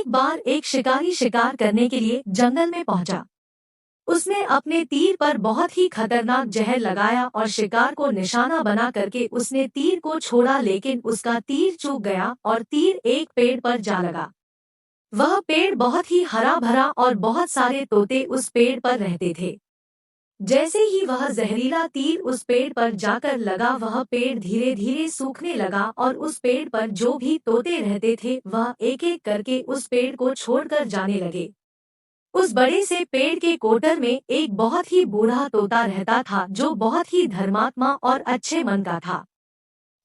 बार एक शिकारी शिकार करने के लिए जंगल में पहुंचा। उसने अपने तीर पर बहुत ही खतरनाक जहर लगाया और शिकार को निशाना बना करके उसने तीर को छोड़ा, लेकिन उसका तीर चूक गया और तीर एक पेड़ पर जा लगा। वह पेड़ बहुत ही हरा भरा और बहुत सारे तोते उस पेड़ पर रहते थे। जैसे ही वह जहरीला तीर उस पेड़ पर जाकर लगा, वह पेड़ धीरे धीरे सूखने लगा और उस पेड़ पर जो भी तोते रहते थे वह एक एक करके उस पेड़ को छोड़कर जाने लगे। उस बड़े से पेड़ के कोटर में एक बहुत ही बूढ़ा तोता रहता था जो बहुत ही धर्मात्मा और अच्छे मन का था।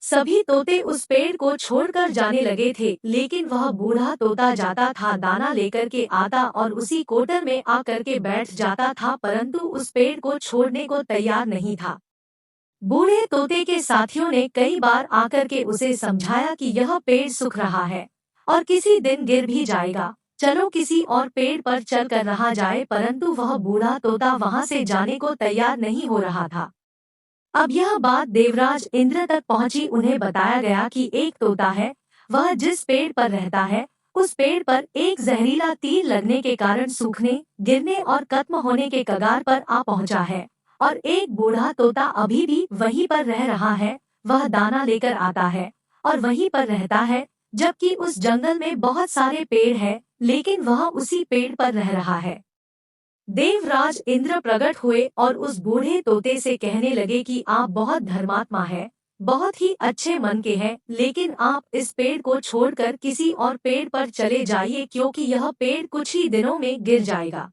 सभी तोते उस पेड़ को छोड़कर जाने लगे थे, लेकिन वह बूढ़ा तोता जाता था, दाना लेकर के आता और उसी कोटर में आकर के बैठ जाता था, परंतु उस पेड़ को छोड़ने को तैयार नहीं था। बूढ़े तोते के साथियों ने कई बार आकर के उसे समझाया कि यह पेड़ सूख रहा है और किसी दिन गिर भी जाएगा, चलो किसी और पेड़ पर चल कर रहा जाए, परंतु वह बूढ़ा तोता वहां से जाने को तैयार नहीं हो रहा था। अब यह बात देवराज इंद्र तक पहुंची। उन्हें बताया गया कि एक तोता है, वह जिस पेड़ पर रहता है उस पेड़ पर एक जहरीला तीर लगने के कारण सूखने, गिरने और खत्म होने के कगार पर आ पहुंचा है और एक बूढ़ा तोता अभी भी वहीं पर रह रहा है। वह दाना लेकर आता है और वहीं पर रहता है, जबकि उस जंगल में बहुत सारे पेड़ हैं, लेकिन वह उसी पेड़ पर रह रहा है। देवराज इंद्र प्रकट हुए और उस बूढ़े तोते से कहने लगे कि आप बहुत धर्मात्मा हैं, बहुत ही अच्छे मन के हैं, लेकिन आप इस पेड़ को छोड़कर किसी और पेड़ पर चले जाइए, क्योंकि यह पेड़ कुछ ही दिनों में गिर जाएगा।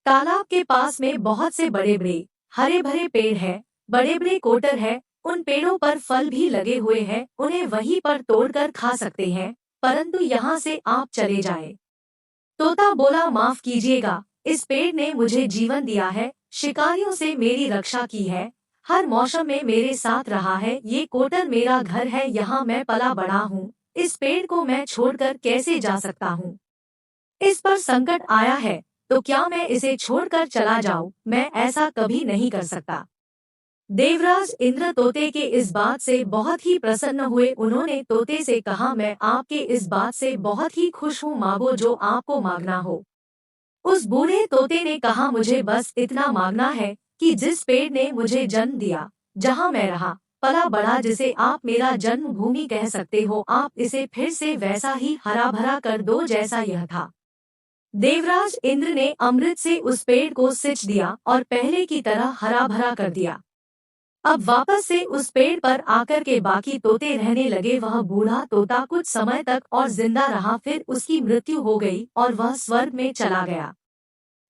तालाब के पास में बहुत से बड़े बड़े हरे भरे पेड़ हैं, बड़े बड़े कोटर है, उन पेड़ों पर फल भी लगे हुए हैं, उन्हें वहीं पर तोड़कर खा सकते हैं, परंतु यहाँ से आप चले जाए। तोता बोला, माफ कीजिएगा, इस पेड़ ने मुझे जीवन दिया है, शिकारियों से मेरी रक्षा की है, हर मौसम में मेरे साथ रहा है, ये कोटर मेरा घर है, यहाँ मैं पला बड़ा हूँ, इस पेड़ को मैं छोड़कर कैसे जा सकता हूँ? इस पर संकट आया है तो क्या मैं इसे छोड़कर चला जाऊँ? मैं ऐसा कभी नहीं कर सकता। देवराज इंद्र तोते के इस बात से बहुत ही प्रसन्न हुए। उन्होंने तोते से कहा, मैं आपके इस बात से बहुत ही खुश हूँ, मांगो जो आपको मांगना हो। उस बूढ़े तोते ने कहा, मुझे बस इतना मांगना है कि जिस पेड़ ने मुझे जन्म दिया, जहाँ मैं रहा पला बड़ा, जिसे आप मेरा जन्मभूमि कह सकते हो, आप इसे फिर से वैसा ही हरा भरा कर दो जैसा यह था। देवराज इंद्र ने अमृत से उस पेड़ को सिंच दिया और पहले की तरह हरा भरा कर दिया। अब वापस से उस पेड़ पर आकर के बाकी तोते रहने लगे। वह बूढ़ा तोता कुछ समय तक और जिंदा रहा, फिर उसकी मृत्यु हो गई और वह स्वर्ग में चला गया।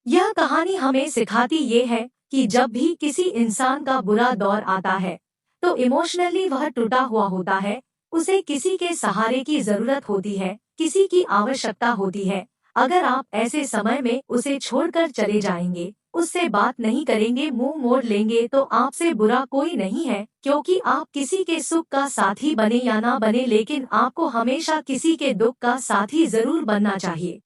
यह कहानी हमें सिखाती ये है कि जब भी किसी इंसान का बुरा दौर आता है तो इमोशनली वह टूटा हुआ होता है, उसे किसी के सहारे की जरूरत होती है, किसी की आवश्यकता होती है। अगर आप ऐसे समय में उसे छोड़कर चले जाएंगे, उससे बात नहीं करेंगे, मुंह मोड़ लेंगे, तो आपसे बुरा कोई नहीं है, क्योंकि आप किसी के सुख का साथी बने या ना बने, लेकिन आपको हमेशा किसी के दुख का साथी जरूर बनना चाहिए।